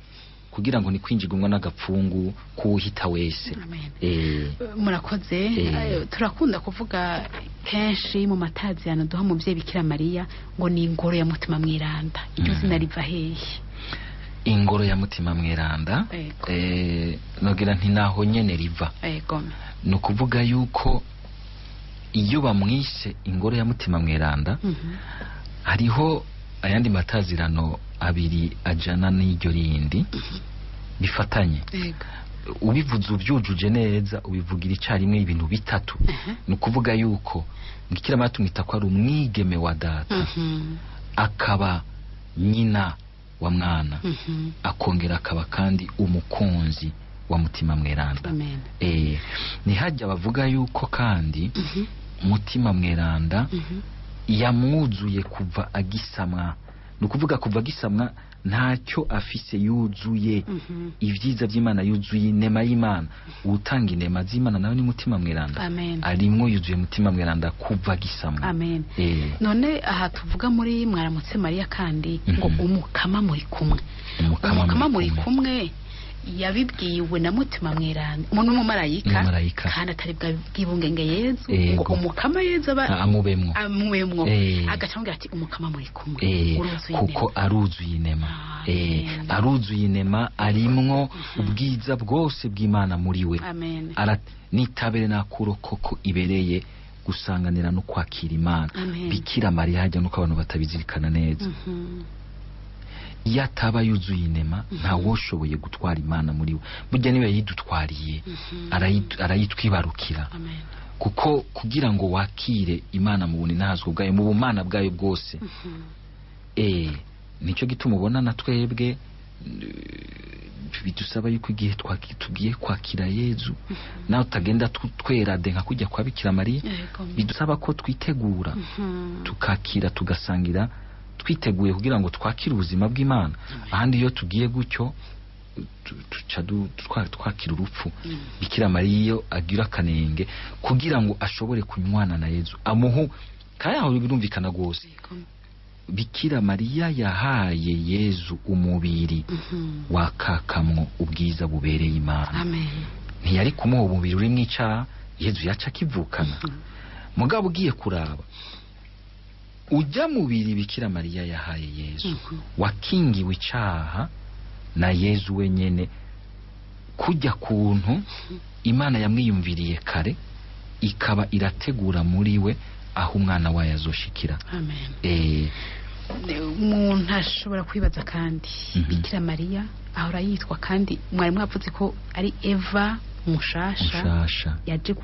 kugira ngo nikwinjigumwa n'agapfungu kuhita wese. Murakoze turakunda kuvuga kenshi mu matazirano duha mu bye Bikira Mariya ngo ni ingoro ya mutima mweranda iryo zina riva hehe? Ingoro ya mutima mweranda nogira nti naho nyene riva no kuvuga yuko iyo bamwise ingoro ya mutima mweranda hariho ayandi matazirano abiri ajana n'iryo rindi bifatanye ubivuze ubyujuje neza ubivugira icarimwe ibintu bitatu no kuvuga yuko Bikira Mariya tumwita ko ari umwigeme wa data akaba nyina wa mwana akongera akaba kandi umukunzi wa mutima mweranda. Ni hajya bavuga yuko kandi mutima mweranda yamwuzuye kuva agisamwa no kuvuga kuva agisamwa ntacyo afise yuzuye ivyiza by'Imana yuzuye inema y'Imana utanga inema z'Imana nawe ni mutima mweranda arimwo yuzuye mutima mweranda kuva agisamwa. None aha tuvuga muri mwaramutse Mariya kandi ngo umukama muri kumwe umukama muri kumwe yabibwiwe na mutima mweranda umuntu w'umumarayika kandi atari bwibungenge Yezu ngo umukama Yezu amubemwo agaca amubwira ati umukama muri kumwe kuko aruzuye inema aruzuye inema arimwo ubwiza bwose bw'Imana muri we nitabere nakurokoko ibereye gusanganira no kwakira Imana Bikira Mariya hajya nuko abantu batabizirikana neza yataba yuzuye inema nta woshoboye gutwara Imana muri we burya niwe yidutwariye arayitwibarukira kuko kugira ngo wakire Imana mu buninazwe bwayo mu bumana bwayo bwose nicyo gituma ubona na twebwe bidusaba yuko igihe tugiye kwakira Yezu nawe utagenda twerade nka kujya kwa Bikira Mariya bidusaba ko twitegura tukakira tugasangira twiteguye kugira ngo twakire ubuzima bw'Imana ahandi iyo tugiye gutyo twakira urupfu Bikira Mariya iyo agira kanenge kugira ngo ashobore kunywana na Yezu amuhu kandi aho birumvikana gose Bikira Mariya yahaye Yezu umubiri wakakamwo ubwiza bubereye Imana ntiyari kumuha umubiri uri mwica Yezu yaca kivukana mugabo ugiye kuraba ujya mubiri Bikira Mariya yahaye Yezu wakingiwe icaha na Yezu wenyene kujya kuntu Imana yamwiyumviriye kare ikaba irategura muri we aho umwana wayo azoshikira umuntu ashobora kwibaza kandi Bikira Mariya ahora yitwa kandi mwari mwavuze ko ari Eva mushasha yaje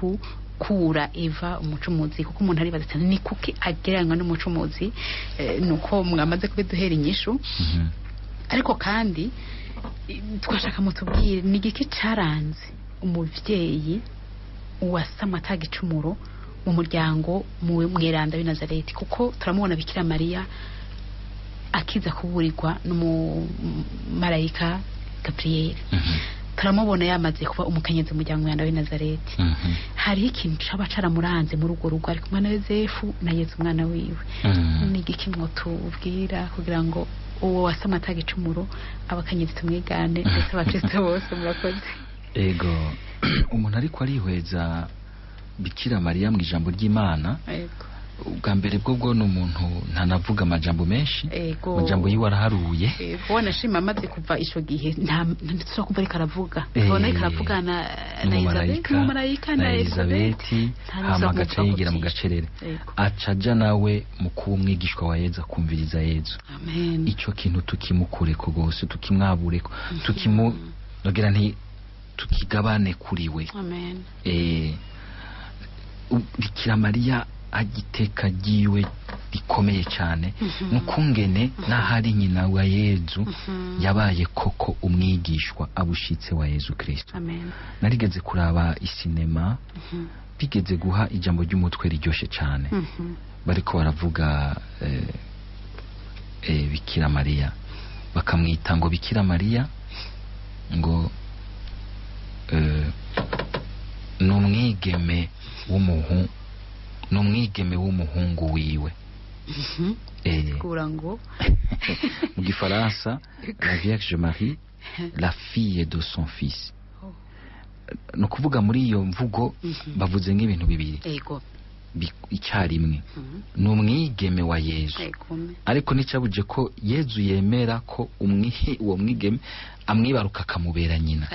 kura Eva umucumuzi kuko umuntu aribaza cyane ni kuki agereranywa n'umucumuzi nuko mwamaze kubiduhera inyishu ariko kandi twashaka mutubwire ni igiki caranze umuvyeyi wasama atagicumuro mu muryango mweranda w'i Nazareti kuko turamubona Bikira Mariya akiza kuburirwa n'umumarayika Gabriel turamubona yamaze kuba umukenyezi umuryango w'Imana w'i Nazareti hari ikintu caba caramuranze muri urwo rugo ari kumwe na Yosefu na Yezu umwana wiwe ni igiki mwotubwira kugira ngo uwo wasama atagicumuro abakenyezi tumwigane ndetse abakristo bose murakoze ego umuntu ariko arihweza Bikira Mariya mu ijambo ry'Imana ubwa mbere bwo n'umuntu ntanavuga amajambo menshi amajambo yiwe araharuye ubona shima amaze kuva ico gihe ntitso kumva ariko aravuga ubona ariko aravugana na Elizabeth hama gaca yigira mu gacerere acaja nawe mu kuba umwigishwa wa Yezu akumviriza Yezu ico kintu tukimukureko gose tukimwabureko nogira nti tukigabane kuri we Bikira Mariya agiteka giwe bikomeye cyane mukungene nahari nyina wa Yezu yabaye koko umwigishwa abushitse wa Yezu Kristo narigeze kuraba isinema bigeze guha ijambo ry'umutwe riryoshe cyane bariko baravuga Bikira Mariya bakamwita ngo Bikira Mariya ngo numwigeme w'umuhungu wiwe kurango mu gifaransa la Vierge Marie la fille de son fils no kuvuga muri iyo mvugo bavuze nk'ibintu bibiri icyarimwe numwigeme wa Yezu ariko nicabuje ko Yezu yemera ko uwo mwigeme amwibaruka akamubera nyina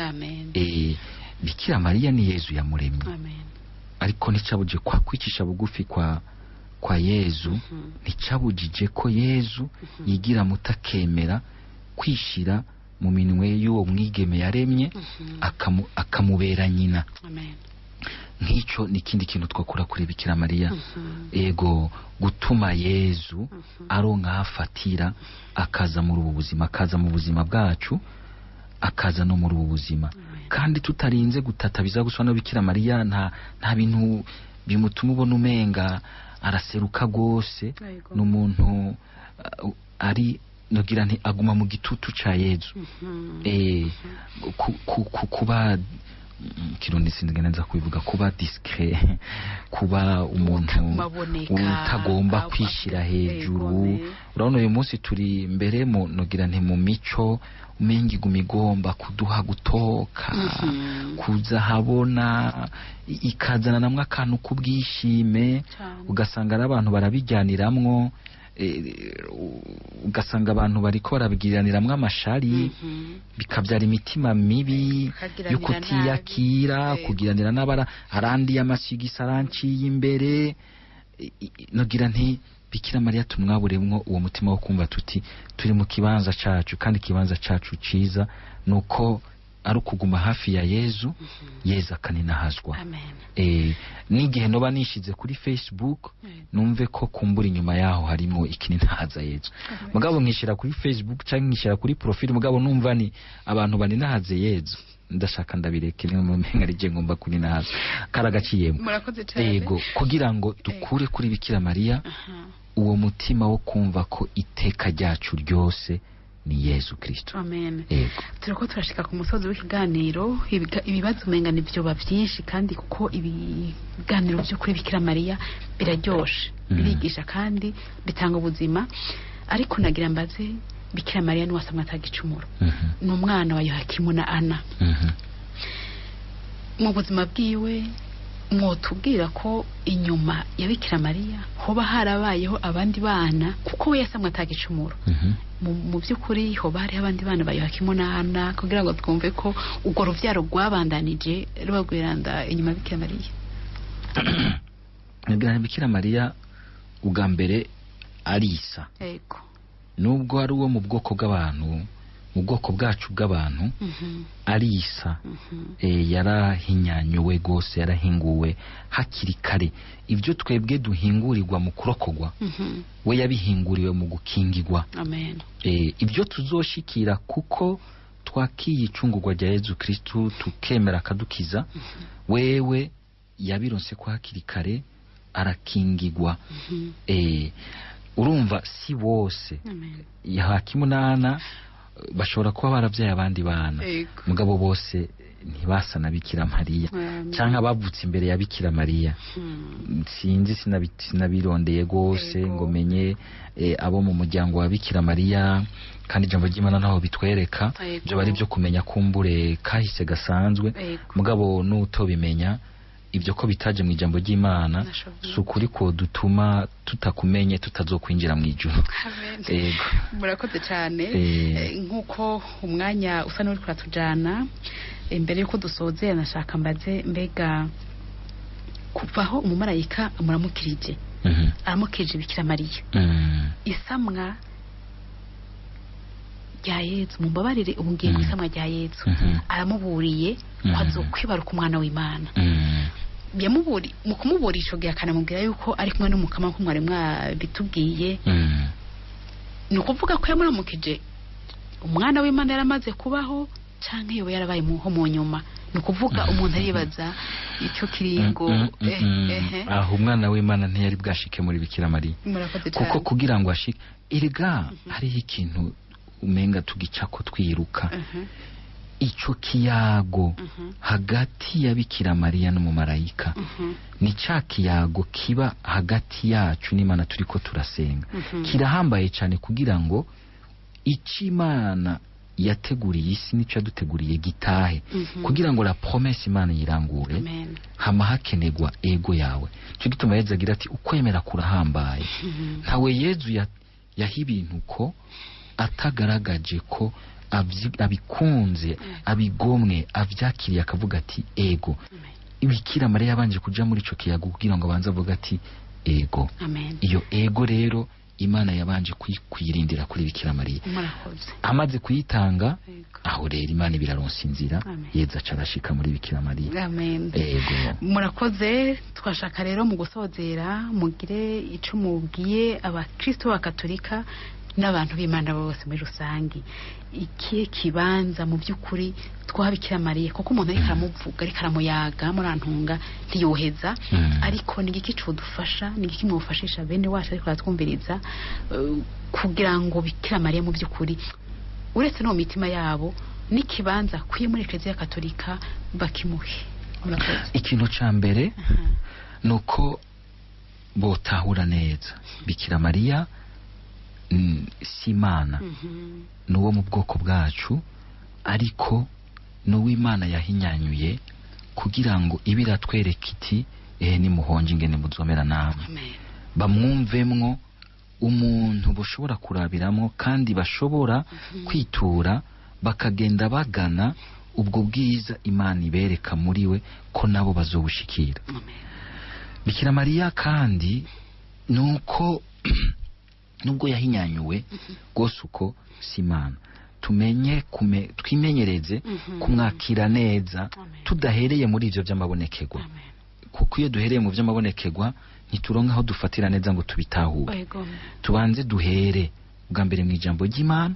Bikira Mariya ni Yezu yamuremye ariko nicabuje kwa kwicisha bugufi kwa Yezu nicabujije ko Yezu yigira mutakemera kwishira mu minwe y'uwo mwigeme yaremye akamubera nyina nk'icyo nikindi kintu twakora kuri Bikira Mariya ego gutuma Yezu aronka hafatira akaza muri ubu buzima akaza mu buzima bwacu akaza no muri ubu buzima kandi tutarinze gutata biza guswa no Bikira Mariya nta bintu bimutuma ubona umenga araseruka gose n'umuntu ari nogira nti aguma mu gitutu ca Yezu kuba kirundi sinzigena nza kubivuga kuba discret kuba umuntu utagomba kwishira hejuru. Urabona uyu munsi turi mbere mu nogira nti mu mico umengi gumigomba kuduha gutoka kuza habona ikazana namwe akantu kubwishime ugasanga ari abantu barabijyaniramwo ugasanga abantu bariko barabigiraniramwe amashari bikabyara imitima mibi yo kutiyakira kugiranira n'abara arandi y'amasigisa aranciye imbere nogira nti Bikira Mariya tumwaburemwo uwo mutima wo kumva tuti turi mu kibanza cacu kandi kibanza cacu ciza nuko ari ukuguma hafi ya Yezu Yezu akaninahazwa. N'igihe noba nishize kuri Facebook numve ko kumbura inyuma yaho harimo ikininahaza Yezu mugabo nkishira kuri Facebook cyangwa nkishira kuri profile mugabo numva ni abantu baninahaze Yezu ndashaka ndabireke ni mu menga rije ngomba kuninahaza karagaciyemo. Yego kugira ngo dukure kuri Bikira Mariya uwo mutima wo kumva ko iteka ryacu ryose ni Yesu Kristo. Amen. Turiko turashika ku musozi w'ikiganiro ibibazo umenga nivyo bavyinshi kandi kuko ibiganiro byo kuri Bikira Mariya biraryoshe birigisha kandi bitanga ubuzima ariko nagira mbaze Bikira Mariya n'uwasamwa atagicumuro n'umwana wa Yohakimu na Ana mu buzima bwiwe mwotubwira ko inyuma ya Bikira Mariya hoba harabayeho abandi bana kuko we yasamwa atagicumuro mu byukuri hoba hari abandi bana ba Yohakimu na Ana kugira ngo twumve ko ugo ruvyaro rwabandanije rubagwiranda inyuma ya Bikira Mariya. Bikira Mariya ugambere arisa yego nubwo ari uwo mu bwoko bw'abantu mu bwoko bwacu bw'abantu arisa yarahinyanyuwe gose yarahinguwe hakiri kare ibyo twebwe duhingurirwa mu kurokogwa we yabihinguriwe mu gukingirwa. Amen. Ibyo tuzoshikira kuko twakiye icungurwa rya Yezu Kristo tukemera akadukiza wewe yabironse ko hakiri kare arakingirwa. Urumva si bose Yohakimu na Ana bashobora kuba baravyaye abandi bana mugabo bose ntibasa na Bikira Mariya canka bavutse imbere ya Bikira Mariya. Sinzi sinabirondeye gose ngo menye abo mu muryango wa Bikira Mariya kandi ijambo ry'Imana naho bitwereka byo bari byo kumenya kumbure kahise gasanzwe mugabo n'utobimenya ibyo ko bitaje mu ijambo ry'Imana sukuri ko dutuma tutakumenye tutazokwinjira mu ijuru. Yego murakoze cyane nkuko umwanya usa n'uri kuratujana imbere yuko dusoze nashaka mbaze mbega kuvaho umumarayika muramukirije aramukirije Bikira Mariya isamwa rya Yezu mumbabarire ubungiye ku isamwa rya Yezu aramuburiye kwazokwibaruka umwana w'Imana yamuburi mu kumuburisha gihe akanamubwira yuko ari kumwe n'umukama ko mwari mwabitubwiye ni ukuvuga ko yamuramukije umwana w'Imana yaramaze kubaho canke yoba yarabaye mu nyuma ni ukuvuga umuntu aribaza icyo kiringo aho umwana w'Imana ntiyari bwashike muri Bikira Mariya kuko kugira ngo ashike erega hariho ikintu umenga tugicako twiruka ico kiyago hagati ya Bikira Mariya n'umumarayika ni ca kiyago kiba hagati yacu n'Imana turiko turasenga kirahambaye cyane kugira ngo Imana yateguriye isi nico yaduteguriye gitahe kugira ngo la promesse Imana yirangure hama hakenegwa ego yawe cyo gituma Yezu agira ati ukwemera kurahambaye ntawe Yezu yahibintu ko atagaragaje ko abikunze abigomwe avyakiriye akavuga ati ego. Bikira Mariya yabanje kuja muri ico kiyago kugira ngo abanze avuga ati ego. Iyo ego rero Imana yabanje kwirindira kuri Bikira Mariya amaze kuyitanga aho rero Imana biraronsa inzira Yezu acarashika muri Bikira Mariya. Ego murakoze twashaka rero mu gusozera mugire ico mubwiye abakristo bakatolika n'abantu b'Imana bose muri rusangi ikiye kibanza mu byukuri twabikira Mariya kuko umuntu ari karamuvuga ari karamuyaga murantunga ntiyoheza ariko nigiki cudufasha nigiki mwufashisha bene wacu ariko ratwumviriza kugira ngo Bikira Mariya mu byukuri uretse no mitima yabo n'ikibanza kwiye muri Eklezia Katolika bakimuhe. Murakoze. Ikintu ca mbere nuko botahura neza Bikira Mariya si Imana nuwo mu bwoko bwacu, ariko n'uw'Imana yahinyanyuye kugira ngo ibiratwereka iti ni muhonje ingene muzomera namwe. Bamwumvemwo umuntu bushobora kurabiramo kandi bashobora kwitura bakagenda bagana ubwo bwiza Imana ibereka muri we ko nabo bazobushikira. Bikira Mariya kandi nuko nubwo yahinyanyuwe gose uko si Imana, twimenyereze kumwakira neza tudahereye muri ivyo vy'amabonekegwa, kuko iyo duhereye mu vy'amabonekegwa ntituronka aho dufatira neza ngo tubitahure. Tubanze duhere bwa mbere mu ijambo ry'Imana,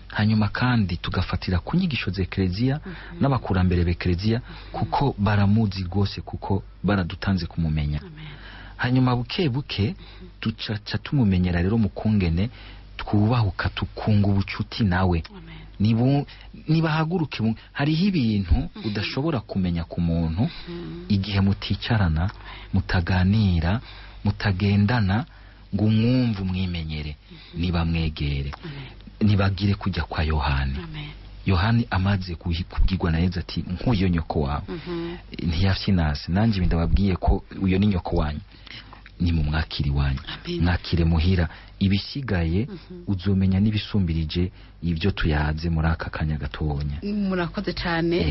hanyuma kandi tugafatira ku nyigisho za Eklezia n'abakurambere b'Eklezia, kuko baramuzi rwose, kuko baradutanze kumumenya. Hanyuma buke buke ducaca tumumenyera rero mu kungene twubahuka tukunga ubucuti nawe. Nibahaguruke, hariho ibintu udashobora kumenya ku muntu igihe muticarana, mutaganira, mutagendana ngo umwumve umwimenyere. Nibamwegere, nibagire kujya kwa Yohani. Yohani amaze kubwirwa na Yezu ati nk'uyo nyoko wawe ntiyafyinase, nanjye ndababwiye ko uyo ni nyoko wanyu, ni mu mwakiri wanyu, mwakire muhira, ibisigaye uzomenya n'ibisumbirije ibyo tuyaze muri aka kanya gatonya. Murakoze cyane.